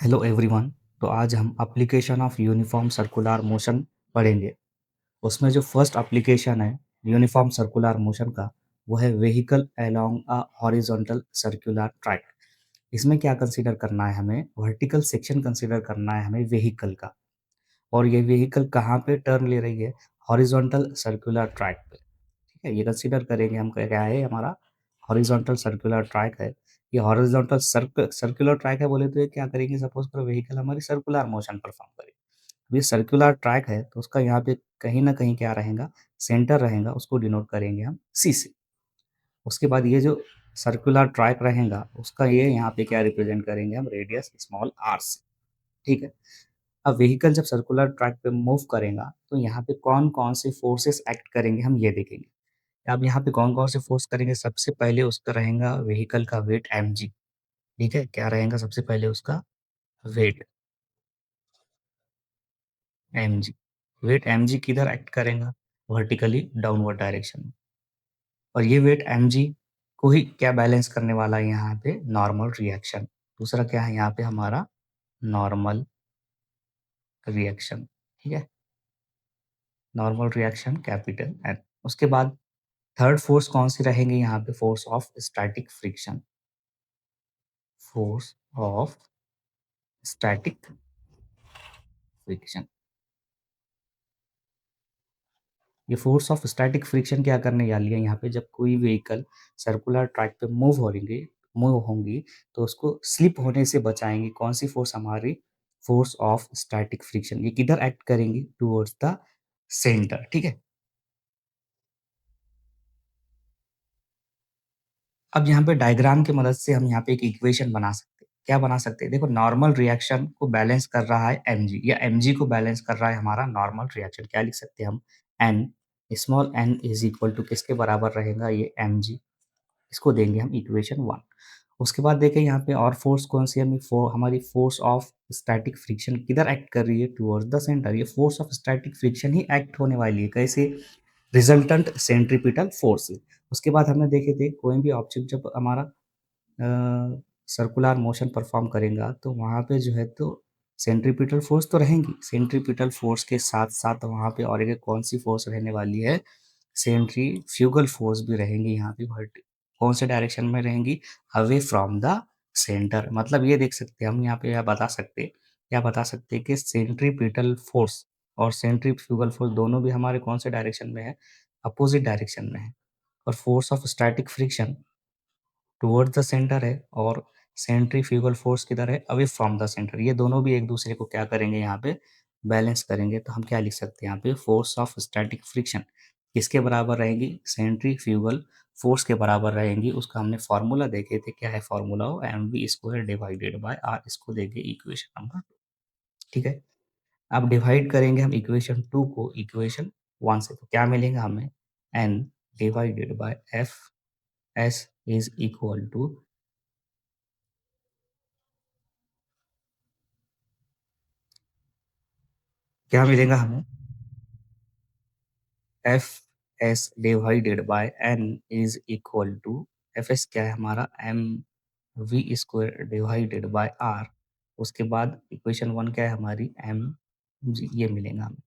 Hello everyone. तो आज हम application of uniform circular motion पढ़ेंगे। उसमें जो फर्स्ट एप्लीकेशन है यूनिफॉर्म सर्कुलर मोशन का, वो है vehicle along a horizontal circular track. इसमें क्या कंसीडर करना है, हमें वर्टिकल सेक्शन कंसीडर करना है हमें व्हीकल का। और ये व्हीकल कहाँ पे टर्न ले रही है? हॉरिजॉन्टल सर्कुलर ट्रैक पे। ठीक है, ये कंसीडर करेंगे हम। क्या है हमारा? हॉरिजॉन्टल सर्कुलर ट्रैक है। ये हॉरिजॉन्टल सर्कुलर ट्रैक है बोले तो ये क्या करेंगे? सपोज करो व्हीकल हमारी सर्कुलर मोशन परफॉर्म करेगी। अब ये सर्कुलर ट्रैक है तो उसका यहाँ पे कहीं ना कहीं क्या रहेगा? सेंटर रहेगा, उसको डिनोट करेंगे हम सी से। उसके बाद ये जो सर्कुलर ट्रैक रहेगा उसका ये यहाँ पे क्या रिप्रेजेंट करेंगे हम? रेडियस स्मॉल आर से। ठीक है। अब व्हीकल जब सर्कुलर ट्रैक पे मूव करेगा तो यहाँ पे कौन कौन से फोर्सेस एक्ट करेंगे हम ये देखेंगे। अब यहाँ पे कौन-कौन से फ़ोर्स करेंगे? सबसे पहले उसका रहेगा व्हीकल का वेट mg। ठीक है? क्या रहेगा सबसे पहले उसका? Weight mg। वेट mg किधर एक्ट करेगा? वर्टिकली डाउनवर्ड डायरेक्शन में। और ये वेट mg को ही क्या बैलेंस करने वाला है यहाँ पे? Normal reaction. दूसरा क्या है यहाँ पे हमारा? Normal reaction. ठीक है? Normal reaction capital N। उसके बाद थर्ड फ़ोर्स कौन-सी रहेंगी यहाँ पे? Force of static friction. Force of static friction. ये फोर्स ऑफ स्टैटिक फ्रिक्शन क्या करने वाली है यहाँ पे? जब कोई व्हीकल सर्कुलर ट्रैक पे मूव होंगी तो उसको स्लिप होने से बचाएंगी। कौन सी फोर्स? हमारी फोर्स ऑफ स्टैटिक फ्रिक्शन। ये किधर एक्ट करेंगी? Towards the centre. ठीक है। अब यहाँ पे डायग्राम की मदद से हम यहाँ पे एक इक्वेशन बना सकते हैं। क्या बना सकते हैं? देखो, नॉर्मल रिएक्शन को बैलेंस कर रहा है mg, या mg को बैलेंस कर रहा है हमारा नॉर्मल रिएक्शन। क्या लिख सकते हैं हम? n, small n is equal to किसके बराबर रहेगा? ये mg। इसको देंगे हम इक्वेशन 1। उसके बाद देखें यहाँ पे और फोर्स कौन सी है? हमारी फोर्स ऑफ स्टैटिक फ्रिक्शन किधर एक्ट कर रही है? Towards the centre. ये फोर्स ऑफ स्टैटिक फ्रिक्शन ही एक्ट होने वाली है। कैसे? रिजल्टेंट सेंट्रीपिटल फोर्स से। उसके बाद हमने देखे थे कोई भी ऑब्जेक्ट जब हमारा सर्कुलर मोशन परफॉर्म करेगा तो वहाँ पे जो है तो सेंट्रीपिटल फोर्स तो रहेंगी। सेंट्रीपिटल फोर्स के साथ साथ वहाँ पे और एक कौन सी फोर्स रहने वाली है? सेंट्रीफ्यूगल फोर्स भी रहेंगी यहाँ पे। बट कौन से डायरेक्शन में रहेंगी? Away from the centre. मतलब ये देख सकते हैं हम यहाँ पे, क्या बता सकते हैं कि सेंट्रीपिटल फोर्स और सेंट्रीफ्यूगल फोर्स दोनों भी हमारे कौन से डायरेक्शन में है? अपोजिट डायरेक्शन में है। और force of static friction towards the centre है और सेंट्रीफ्यूगल फोर्स किधर है? Away from the centre. ये दोनों भी एक दूसरे को क्या करेंगे यहाँ पे? बैलेंस करेंगे। तो हम क्या लिख सकते हैं यहाँ पे? फोर्स ऑफ स्टैटिक फ्रिक्शन किसके बराबर रहेगी? सेंट्रीफ्यूगल फोर्स के बराबर रहेंगी। उसका हमने फॉर्मूला देखे थे। क्या है फॉर्मूला? वो mv square divided by r। इसको देंगे इक्वेशन नंबर 2। ठीक है। अब डिवाइड करेंगे हम इक्वेशन 2 को इक्वेशन 1 से, तो क्या मिलेगा हमें? n divided by F S is equal to क्या मिलेगा हमें? F S divided by N is equal to F S क्या है हमारा? M V square divided by R. उसके बाद इक्वेशन 1 क्या है हमारी? एम जी, ये मिलेगा हमें।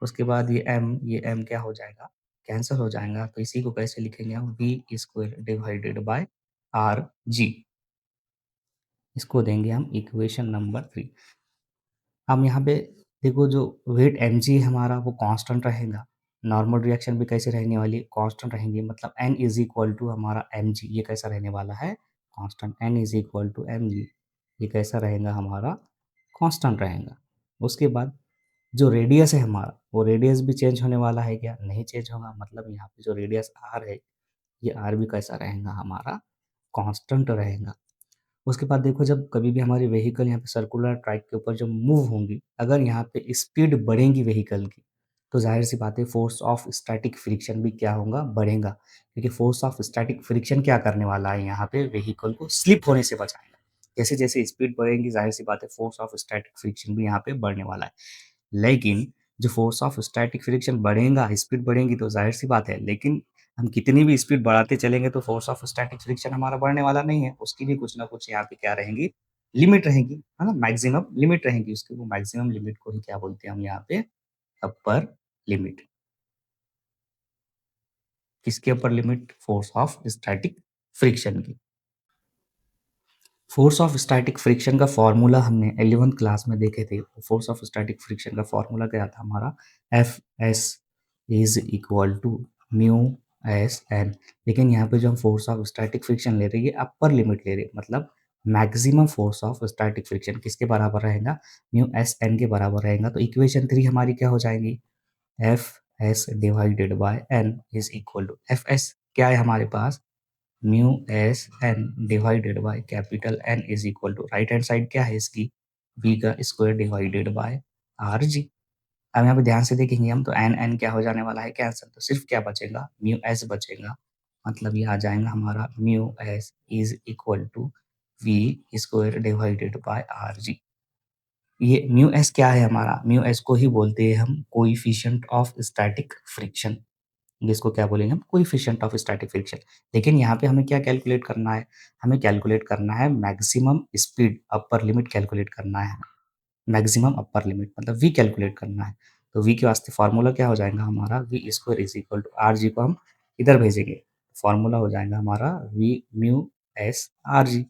उसके बाद ये एम क्या हो जाएगा? कैंसिल हो जाएगा। तो इसी को कैसे लिखेंगे हम? V square divided by R G. इसको देंगे हम इक्वेशन नंबर 3। हम यहाँ पे देखो, जो वेट mg है हमारा वो कांस्टेंट रहेगा। नॉर्मल रिएक्शन भी कैसे रहने वाली है? कांस्टेंट रहेंगी। मतलब n इज इक्वल टू हमारा mg, ये कैसा रहने वाला है? Constant. n is equal to mg, ये कैसा रहेगा हमारा? कांस्टेंट रहेगा। उसके बाद जो रेडियस है हमारा, वो रेडियस भी चेंज होने वाला है क्या? नहीं चेंज होगा। मतलब यहाँ पे जो रेडियस r है, ये r भी कैसा रहेगा हमारा? कांस्टेंट रहेगा। उसके बाद देखो, जब कभी भी हमारी व्हीकल यहाँ पे सर्कुलर ट्रैक के ऊपर जब मूव होंगी, अगर यहाँ पे स्पीड बढ़ेगी व्हीकल की, तो ज़ाहिर सी बात है फोर्स ऑफ स्टैटिक फ्रिक्शन भी क्या होगा? बढ़ेगा। क्योंकि फोर्स ऑफ स्टैटिक फ्रिक्शन क्या करने वाला है? यहाँ पे व्हीकल को स्लिप होने से बचाएगा। जैसे-जैसे स्पीड बढ़ेगी, ज़ाहिर सी बात है फोर्स ऑफ स्टैटिक फ्रिक्शन भी यहाँ पे बढ़ने वाला है। लेकिन जो फोर्स ऑफ स्टैटिक फ्रिक्शन बढ़ेगा, स्पीड बढ़ेगी तो ज़ाहिर-सी बात है, लेकिन हम कितनी भी स्पीड बढ़ाते चलेंगे तो फोर्स ऑफ स्टैटिक फ्रिक्शन हमारा बढ़ने वाला नहीं है। उसकी भी कुछ ना कुछ यहाँ पे क्या रहेंगी? लिमिट रहेगी, है ना? मैक्सिमम लिमिट रहेगी उसकी, वो मैक्सिमम लिमिट को ही क्या बोलते हैं हम यहाँ पे अपर लिमिट। किसकी upper limit? Force of static friction की। फोर्स ऑफ स्टैटिक फ्रिक्शन का फॉर्मूला हमने 11th क्लास में देखे थे। फोर्स ऑफ स्टैटिक फ्रिक्शन का फॉर्मूला क्या था हमारा? F S is equal to mu S N. लेकिन यहाँ पे जो हम फोर्स ऑफ स्टैटिक फ्रिक्शन ले रहे हैं ये अपर लिमिट ले रहे हैं, मतलब maximum force of static friction किसके बराबर रहेगा? म्यू एस एन के बराबर रहेगा। तो इक्वेशन 3 हमारी क्या हो जाएगी? F S divided by N is equal to F S क्या है हमारे पास? Mu S N divided by capital N is equal to right hand side क्या है इसकी? वी का square divided by R G. अब यहाँ पे ध्यान से देखेंगे हम तो एन एन क्या हो जाने वाला है? कैंसिल। तो सिर्फ क्या बचेगा? म्यू एस बचेगा। मतलब ये आ जाएगा हमारा mu S is equal to V square divided by R G. ये म्यू एस क्या है हमारा? म्यू एस को ही बोलते हैं हम कोइफिशिएंट ऑफ स्टैटिक फ्रिक्शन। जिसको क्या बोलेंगे हम? Coefficient of static friction. लेकिन यहाँ पे हमें क्या कैलकुलेट करना है? हमें कैलकुलेट करना है maximum speed upper limit calculate करना है हमें। मैक्सिमम अपर लिमिट मतलब वी कैलकुलेट करना है। तो वी के वास्ते फार्मूला क्या हो जाएगा हमारा? V square is equal to R G को हम इधर भेजेंगे। फार्मूला हो जाएगा हमारा V mu S R G.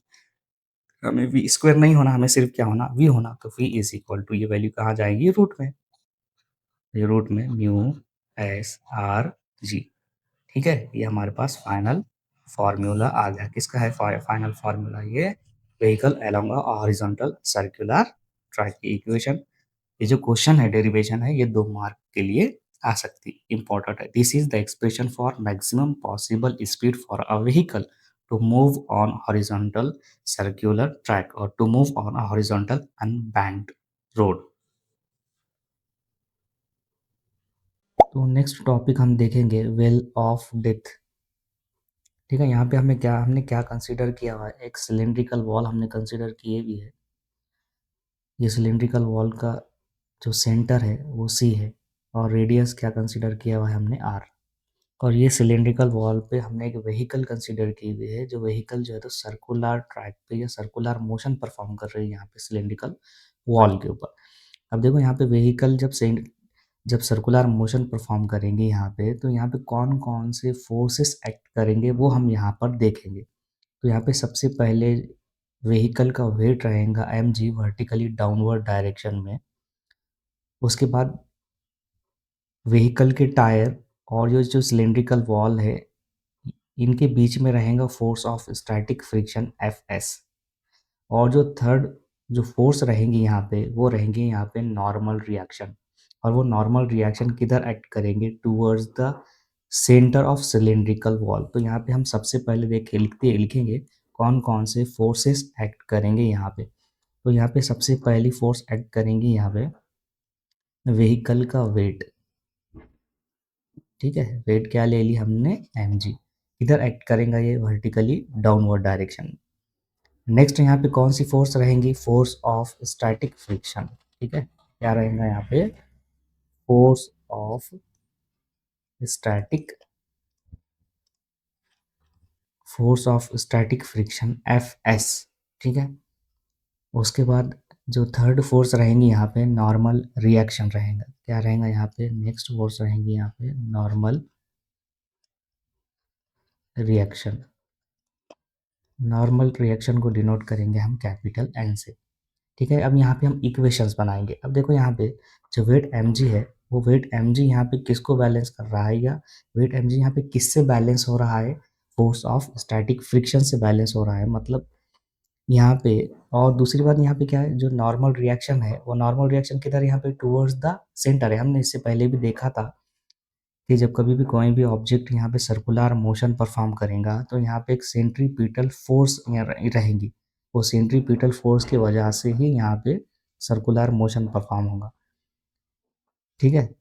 हमें वी स्क्वायर नहीं होना, हमें सिर्फ क्या होना? वी होना। तो वी इज इक्वल टू ये वैल्यू कहाँ जाएगी? रूट में। ये रूट में म्यू एस आर जी। ठीक है, ये हमारे पास फाइनल फॉर्मूला आ गया। किसका है फाइनल फॉर्मूला? ये vehicle along a horizontal circular track की इक्वेशन। ये जो क्वेश्चन है डेरिवेशन है, ये 2 मार्क के लिए आ सकती है, इंपॉर्टेंट है। This is the expression for maximum possible speed for a vehicle to move on horizontal circular track और to move on a horizontal unbanked road. तो नेक्स्ट टॉपिक हम देखेंगे वेल ऑफ डेथ। ठीक है, यहाँ पे हमने क्या कंसीडर किया हुआ है? एक सिलिंड्रिकल वॉल हमने कंसीडर किए भी है। ये सिलिंड्रिकल वॉल का जो सेंटर है वो सी है और रेडियस क्या कंसीडर किया हुआ है हमने? आर। और ये सिलिंड्रिकल वॉल पे हमने एक व्हीकल कंसीडर की हुई है, जो व्हीकल जो है तो सर्कुलर ट्रैक पे या सर्कुलर मोशन परफॉर्म कर रही है यहाँ पे सिलिंड्रिकल वॉल के ऊपर। अब देखो यहाँ पे व्हीकल जब सर्कुलर मोशन परफॉर्म करेंगे यहाँ पे, तो यहाँ पे कौन कौन से फोर्सेस एक्ट करेंगे वो हम यहाँ पर देखेंगे। तो यहाँ पे सबसे पहले व्हीकल का वेट रहेगा mg वर्टिकली डाउनवर्ड डायरेक्शन में। उसके बाद व्हीकल के टायर और ये जो सिलिंड्रिकल वॉल है, इनके बीच में रहेगा force of static friction Fs। और जो थर्ड जो फोर्स रहेंगी यहाँ पे, वो रहेंगे यहाँ पे नॉर्मल रिएक्शन। और वो नॉर्मल रिएक्शन किधर एक्ट करेंगे? Towards the centre of cylindrical wall. तो यहाँ पे हम सबसे पहले लिखेंगे कौन कौन से फोर्सेस एक्ट करेंगे यहाँ पे। तो यहाँ पे सबसे पहली फोर्स एक्ट करेंगी यहाँ पे व्हीकल का वेट। ठीक है, वेट क्या ले ली हमने? mg। इधर एक्ट करेगा ये वर्टिकली डाउनवर्ड डायरेक्शन में। नेक्स्ट यहाँ पे कौन सी फोर्स रहेंगी? Force of static friction. ठीक है, क्या रहेगा यहाँ पे? Force of static friction Fs। ठीक है, उसके बाद जो थर्ड फोर्स रहेंगी यहाँ पे नॉर्मल रिएक्शन रहेगा। क्या रहेगा यहाँ पे? नेक्स्ट फोर्स रहेंगी यहाँ पे नॉर्मल रिएक्शन। नॉर्मल रिएक्शन को डिनोट करेंगे हम कैपिटल एन से। ठीक है, अब यहाँ पे हम इक्वेशंस बनाएंगे। अब देखो यहाँ पे जो वेट mg है, वो वेट mg यहाँ पे किसको बैलेंस कर रहा है, या वेट mg यहाँ पे किससे बैलेंस हो रहा है? फोर्स ऑफ स्टैटिक फ्रिक्शन से बैलेंस हो रहा है। मतलब यहाँ पे, और दूसरी बात यहाँ पे क्या है, जो नॉर्मल रिएक्शन है वो नॉर्मल रिएक्शन किधर? यहाँ पे टूवर्ड्स द सेंटर है। हमने इससे पहले भी देखा था कि जब कभी भी कोई भी ऑब्जेक्ट यहाँ पे सर्कुलर मोशन परफॉर्म करेगा तो यहाँ पे एक सेंट्रीपिटल फोर्स रहेगी। वो सेंट्रीपिटल फोर्स की वजह से ही यहाँ पे सर्कुलर मोशन परफॉर्म होगा। ठीक है,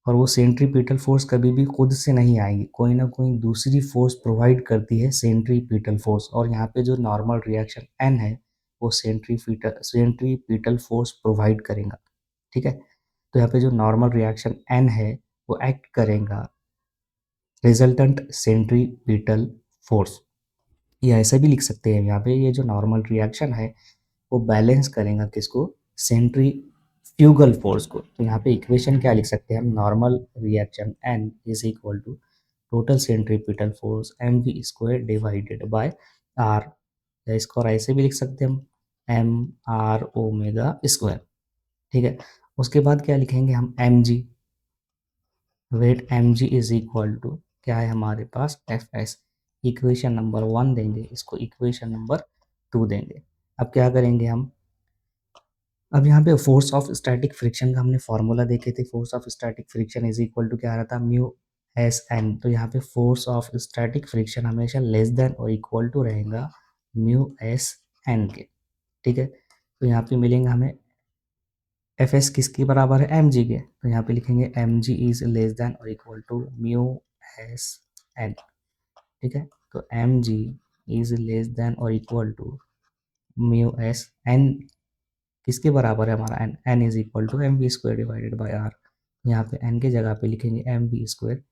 और वो सेंट्रीपिटल फोर्स कभी भी खुद से नहीं आएगी, कोई ना कोई दूसरी फोर्स प्रोवाइड करती है सेंट्रीपिटल फोर्स। और यहाँ पे जो नॉर्मल रिएक्शन एन है वो सेंट्रीपिटल फोर्स प्रोवाइड करेगा। ठीक है, तो यहाँ पे जो नॉर्मल रिएक्शन एन है वो एक्ट करेगा रिजल्टेंट सेंट्रीपिटल फोर्स। ये ऐसे भी लिख सकते हैं यहाँ पे, ये जो नॉर्मल रिएक्शन है वो बैलेंस करेगा किसको, सेंट्रीफ्यूगल फोर्स को। तो यहाँ पे इक्वेशन क्या लिख सकते हैं हम, normal reaction N is equal to total centripetal force mv square divided by r, या इसको और ऐसे भी लिख सकते हैं हम एम आर ओमेगा स्क्वायर। ठीक है, उसके बाद क्या लिखेंगे हम, mg, weight mg is equal to क्या है हमारे पास, fs। इक्वेशन नंबर 1 देंगे, इसको इक्वेशन नंबर 2 देंगे। अब क्या करेंगे हम, अब यहाँ पे फोर्स ऑफ स्टैटिक फ्रिक्शन का हमने फॉर्मूला देखे थे, force of static friction is equal to क्या आ रहा था, म्यू एस एन। तो यहाँ पे फोर्स ऑफ स्टैटिक फ्रिक्शन हमेशा लेस देन और इक्वल टू रहेगा म्यू एस एन के। ठीक है, तो यहाँ पे मिलेंगे हमें एफ एस किसके बराबर है, एम जी के। तो यहाँ पे लिखेंगे M G is less than और equal to mu S N. ठीक है, तो M G is less than और equal to mu S N किसके बराबर है हमारा, N, N is equal to M V square divided by R. यहाँ पे एन के जगह पे लिखेंगे M V square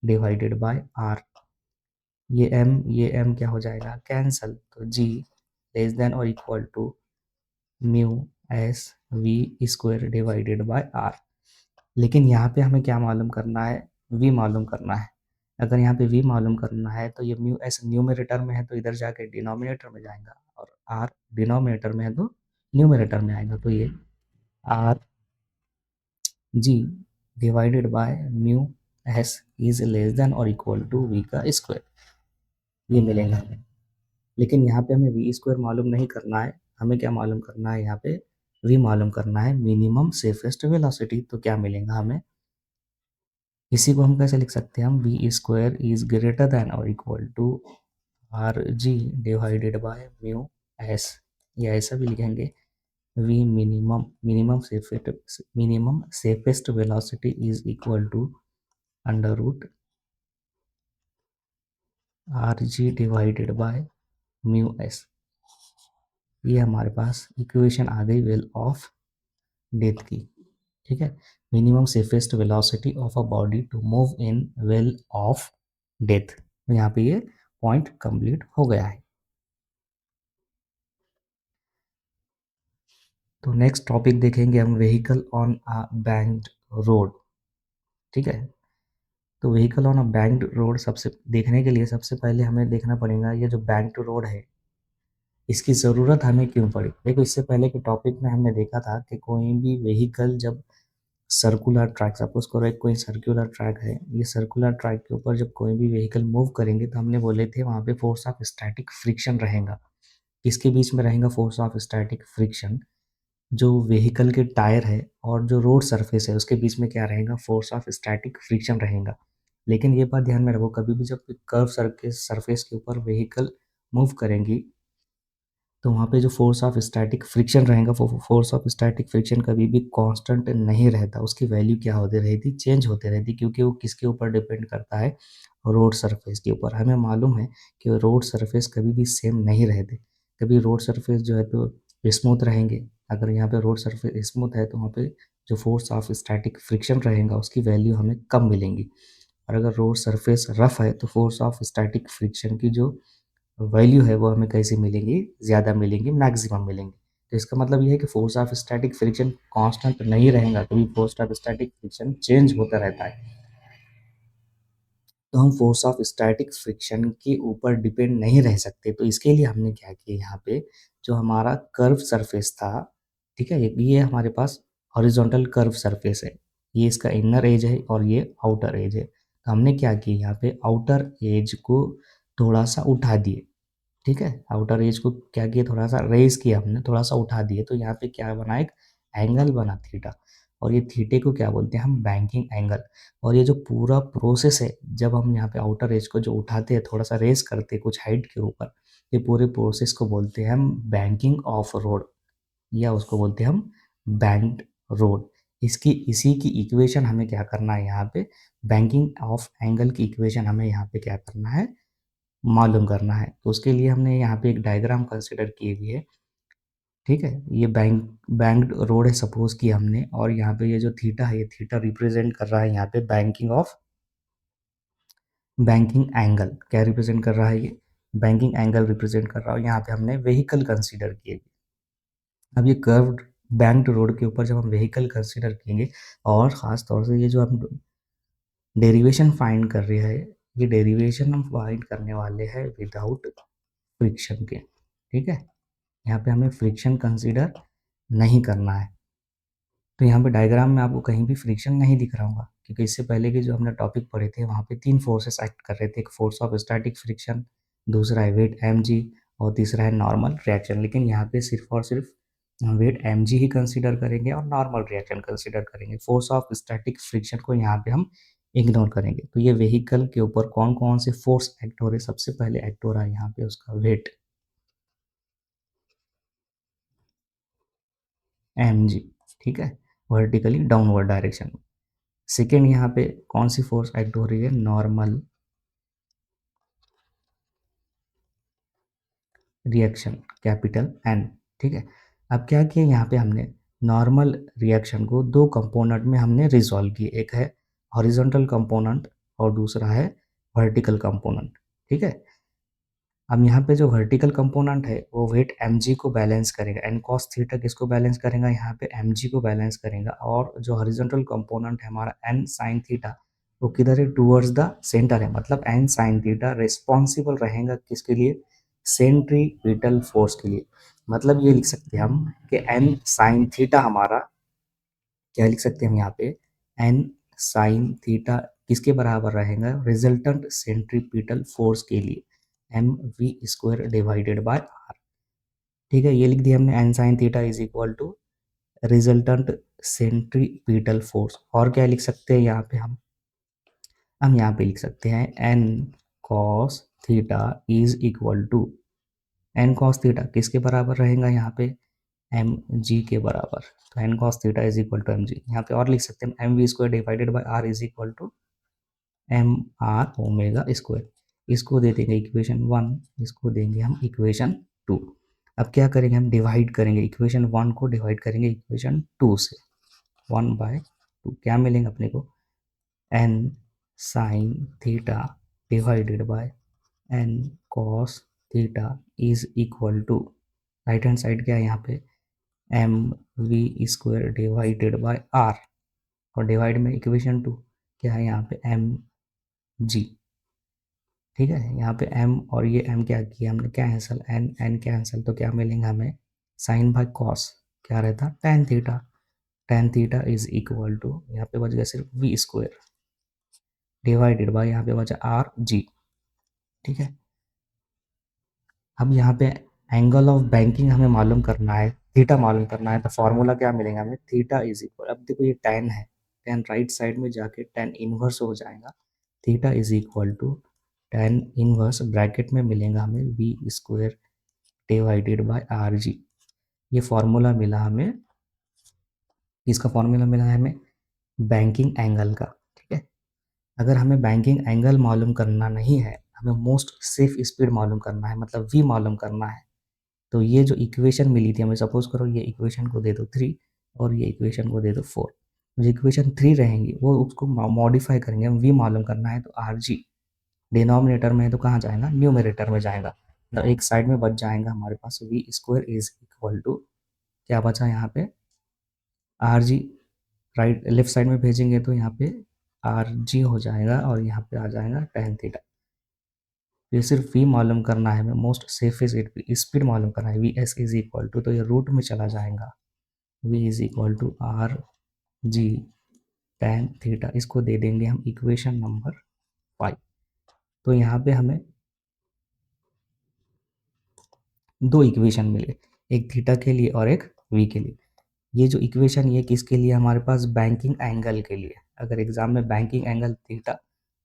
divided by R. ये एम क्या हो जाएगा, कैंसल। तो जी लेस देन और equal to mu S V square divided by R. लेकिन यहाँ पे हमें क्या मालूम करना है, वी मालूम करना है। अगर यहाँ पे वी मालूम करना है तो ये म्यू एस न्यूमरेटर में है तो इधर जाके डिनोमिनेटर में जाएगा, और आर डिनोमिनेटर में है तो न्यूमरेटर में आएगा। तो ये are G divided by mu S is less than और इक्वल टू वी का स्क्वायर, ये मिलेगा हमें। लेकिन यहाँ पे हमें वी स्क्वायर मालूम नहीं करना है, हमें क्या मालूम करना है, यहाँ पे वी मालूम करना है, मिनिमम सेफेस्ट वेलोसिटी। तो क्या मिलेगा हमें, इसी को हम कैसे लिख सकते हैं, हम V square is greater than और equal to R G divided by mu S, या ऐसा भी लिखेंगे V minimum safest velocity is equal to under root R G divided by mu S. ये हमारे पास इक्वेशन आ गई वेल ऑफ डेथ की। ठीक है, minimum safest velocity of a body to move in well of death. यहाँ पे ये point complete हो गया है। तो नेक्स्ट टॉपिक देखेंगे हम, vehicle on a banked road. ठीक है, तो vehicle on a banked road सबसे देखने के लिए सबसे पहले हमें देखना पड़ेगा ये जो बैंक्ड रोड है इसकी ज़रूरत हमें क्यों पड़ी। देखो, इससे पहले के टॉपिक में हमने देखा था कि कोई भी व्हीकल जब सर्कुलर ट्रैक, सपोज करो एक कोई सर्कुलर ट्रैक है, ये सर्कुलर ट्रैक के ऊपर जब कोई भी व्हीकल मूव करेंगे तो हमने बोले थे वहाँ पे फोर्स ऑफ स्टैटिक फ्रिक्शन रहेगा। किसके बीच में रहेगा फोर्स ऑफ स्टैटिक फ्रिक्शन, जो व्हीकल के टायर है और जो रोड सरफेस है उसके बीच में क्या रहेगा, फोर्स ऑफ स्टैटिक फ्रिक्शन रहेगा। लेकिन ये बात ध्यान में रखो, कभी भी जब कर्व सरफेस के ऊपर व्हीकल मूव करेंगी तो वहाँ पे जो फोर्स ऑफ स्टैटिक फ्रिक्शन रहेगा, फोर्स ऑफ स्टैटिक फ्रिक्शन कभी भी कांस्टेंट नहीं रहता, उसकी वैल्यू क्या होती रहती, चेंज होती रहती, क्योंकि वो किसके ऊपर डिपेंड करता है, रोड सरफेस के ऊपर। हमें मालूम है कि रोड सरफेस कभी भी सेम नहीं रहते, कभी रोड सरफेस जो है तो स्मूथ रहेंगे। अगर यहाँ पे रोड सरफेस स्मूथ है तो वहाँ पे जो फोर्स ऑफ स्टैटिक फ्रिक्शन रहेगा उसकी वैल्यू हमें कम मिलेंगी, और अगर रोड सरफेस रफ है तो फोर्स ऑफ स्टैटिक फ्रिक्शन की जो वैल्यू है वो हमें कैसे मिलेंगी, ज़्यादा मिलेंगी, मैक्सिमम मिलेंगी। तो इसका मतलब ये है कि force of static friction constant नहीं रहेगा, कभी force of static friction change होता रहता है। तो हम फोर्स ऑफ स्टैटिक फ्रिक्शन के ऊपर डिपेंड नहीं रह सकते। तो इसके लिए हमने क्या किया, यहाँ पे जो हमारा कर्व सरफेस था, ठीक है, ये हमारे पास हॉरिजॉन्टल कर्व सरफेस है, ये इसका इनर एज है और ये आउटर एज है। तो हमने क्या किया, यहाँ पे आउटर एज को थोड़ा सा उठा दिए। ठीक है, आउटर एज को क्या किया, थोड़ा सा रेज किया हमने, थोड़ा सा उठा दिए, तो यहाँ पे क्या बना, एक एंगल बना थीटा, और ये थीटे को क्या बोलते हैं हम, बैंकिंग एंगल। और ये जो पूरा प्रोसेस है, जब हम यहाँ पे आउटर एज को जो उठाते हैं, थोड़ा सा रेज करते हैं कुछ हाइट के ऊपर, ये पूरे प्रोसेस को बोलते हैं हम बैंकिंग ऑफ रोड, या उसको बोलते हैं हम बैंक्ड रोड। इसकी इसी की इक्वेशन हमें क्या करना है, यहाँ पे बैंकिंग ऑफ एंगल की इक्वेशन हमें यहाँ पे क्या करना है, मालूम करना है। तो उसके लिए हमने यहाँ पे एक डायग्राम कंसिडर की हुई है। ठीक है, ये बैंक्ड रोड है सपोज कि हमने, और यहाँ पे ये जो थीटा है, ये थीटा रिप्रेजेंट कर रहा है यहाँ पे बैंकिंग एंगल। क्या रिप्रेजेंट कर रहा है, ये बैंकिंग एंगल रिप्रेजेंट कर रहा है। यहाँ पे हमने व्हीकल कंसिडर किए, अब ये कर्व्ड बैंक्ड रोड के ऊपर जब हम व्हीकल कंसीडर करेंगे और ख़ास तौर से ये जो हम डेरिवेशन फाइंड कर रहे हैं, ये डेरिवेशन हम फाइंड करने वाले हैं विदाउट फ्रिक्शन के, ठीक है? यहाँ पे हमें फ्रिक्शन कंसीडर नहीं करना है। तो यहाँ पे डायग्राम में आपको कहीं भी फ्रिक्शन नहीं दिख रहा होगा, क्योंकि इससे पहले के जो हमने टॉपिक पढ़े थे वहाँ पे 3 फोर्सेस एक्ट कर रहे थे। एक फोर्स ऑफ स्टैटिक फ्रिक्शन, दूसरा है वेट mg और तीसरा है नॉर्मल रिएक्शन। लेकिन यहाँ पे सिर्फ और सिर्फ वेट mg ही कंसीडर करेंगे और नॉर्मल रिएक्शन कंसीडर करेंगे। फोर्स ऑफ स्टैटिक फ्रिक्शन को यहाँ पे हम इग्नोर करेंगे। तो ये व्हीकल के ऊपर कौन कौन से फोर्स एक्ट हो रहे हैं? सबसे पहले एक्ट हो रहा है यहाँ पे उसका वेट mg, ठीक है, वर्टिकली डाउनवर्ड डायरेक्शन में। सेकेंड यहाँ पे कौन सी फोर्स एक्ट हो रही है? नॉर्मल रिएक्शन, कैपिटल एन, ठीक है। अब क्या किया यहाँ पे हमने नॉर्मल रिएक्शन को दो कंपोनेंट में हमने रिजॉल्व किए, एक है हॉरिजॉन्टल कंपोनेंट और दूसरा है वर्टिकल कंपोनेंट, ठीक है। अब यहाँ पे जो वर्टिकल कंपोनेंट है वो वेट mg को बैलेंस करेगा, एन कॉस थीटा किसको बैलेंस करेगा? यहाँ पे mg को बैलेंस करेगा। और जो हॉरिजॉन्टल कंपोनेंट है हमारा एन साइन थीटा, वो किधर है? टूवर्ड्स द सेंटर है। मतलब एन साइन थीटा रिस्पॉन्सिबल रहेगा किसके लिए? सेंट्रीपिटल फोर्स के लिए। मतलब ये लिख सकते हैं हम कि एन साइन थीटा हमारा, क्या लिख सकते हैं हम यहाँ पे? एन साइन थीटा किसके बराबर रहेगा? रिजल्टेंट सेंट्रीपिटल फोर्स के लिए, M V square divided by R, ठीक है। ये लिख दिया हमने, N sine theta is equal to resultant centripetal force. और क्या लिख सकते हैं यहाँ पे हम यहाँ पे लिख सकते हैं N cos theta is equal to, N cos theta किसके बराबर रहेगा यहाँ पे? एम जी के बराबर। तो N cos theta is equal to M G. यहाँ पे और लिख सकते हैं M V square divided by R is equal to M R omega square. इसको दे देंगे इक्वेशन 1, इसको देंगे हम इक्वेशन 2। अब क्या करेंगे? हम डिवाइड करेंगे इक्वेशन 1 को, डिवाइड करेंगे इक्वेशन 2 से। 1/2 क्या मिलेंगे अपने को? N sine theta divided by N cos theta is equal to, right hand side क्या है यहाँ पे? M V square divided by R, और डिवाइड में इक्वेशन 2 क्या है यहाँ पे? एम जी, ठीक है। यहाँ पे m और ये m क्या किया हमने? कैंसल, एन एन कैंसल, तो क्या मिलेंगे हमें? साइन बाय कॉस क्या रहता? Tan theta. Tan theta is equal to, यहाँ पे बच गया सिर्फ वी स्क्वायर डिवाइडेड बाय, यहाँ पे बचा आर जी, ठीक है। अब यहाँ पे एंगल ऑफ बैंकिंग हमें मालूम करना है, थीटा मालूम करना है, तो फॉर्मूला क्या मिलेगा हमें? थीटा इज इक्वल, अब देखो ये टेन है, टेन राइट साइड में जाके टेन इनवर्स हो जाएगा। Theta is equal to tan inverse, bracket में मिलेगा हमें V square divided by R G. ये फॉर्मूला मिला हमें, इसका फॉर्मूला मिला है हमें बैंकिंग एंगल का, ठीक है। अगर हमें बैंकिंग एंगल मालूम करना नहीं है, हमें मोस्ट सेफ स्पीड मालूम करना है, मतलब वी मालूम करना है, तो ये जो इक्वेशन मिली थी हमें, सपोज करो ये इक्वेशन को दे दो 3 और ये इक्वेशन को दे दो 4। जो इक्वेशन 3 रहेंगी वो उसको मॉडिफाई करेंगे, हम वी मालूम करना है तो आर जी डिनोमिनेटर में है तो कहाँ जाएगा? न्यूमरेटर में जाएगा। तो एक साइड में बच जाएगा हमारे पास V square is equal to, क्या बचा यहाँ पे? R G, right left side में भेजेंगे तो यहाँ पे आर जी हो जाएगा और यहाँ पे आ जाएगा टेन थीटा। ये सिर्फ वी मालूम करना है हमें, मोस्ट सेफेस्ट स्पीड मालूम करना है, V S is equal to, तो ये रूट में चला जाएगा, V is equal to R G tan theta. इसको दे देंगे हम इक्वेशन नंबर 5। तो यहाँ पे हमें दो इक्वेशन मिले, एक थीटा के लिए और एक वी के लिए। ये जो इक्वेशन ये किसके लिए? हमारे पास बैंकिंग एंगल के लिए। अगर एग्जाम में बैंकिंग एंगल थीटा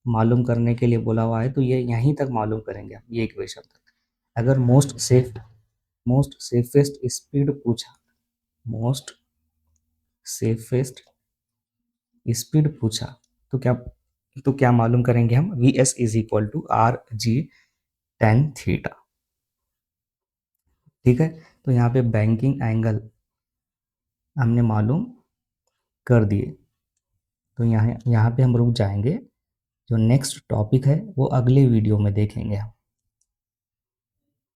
मालूम करने के लिए बोला हुआ है तो ये यहीं तक मालूम करेंगे हम, ये इक्वेशन तक। अगर मोस्ट सेफेस्ट स्पीड पूछा, मोस्ट सेफेस्ट स्पीड पूछा, तो क्या मालूम करेंगे हम? V S is equal to R G tan theta, ठीक है। तो यहाँ पे बैंकिंग एंगल हमने मालूम कर दिए। तो यहाँ यहाँ पे हम रुक जाएंगे, जो नेक्स्ट टॉपिक है वो अगले वीडियो में देखेंगे हम।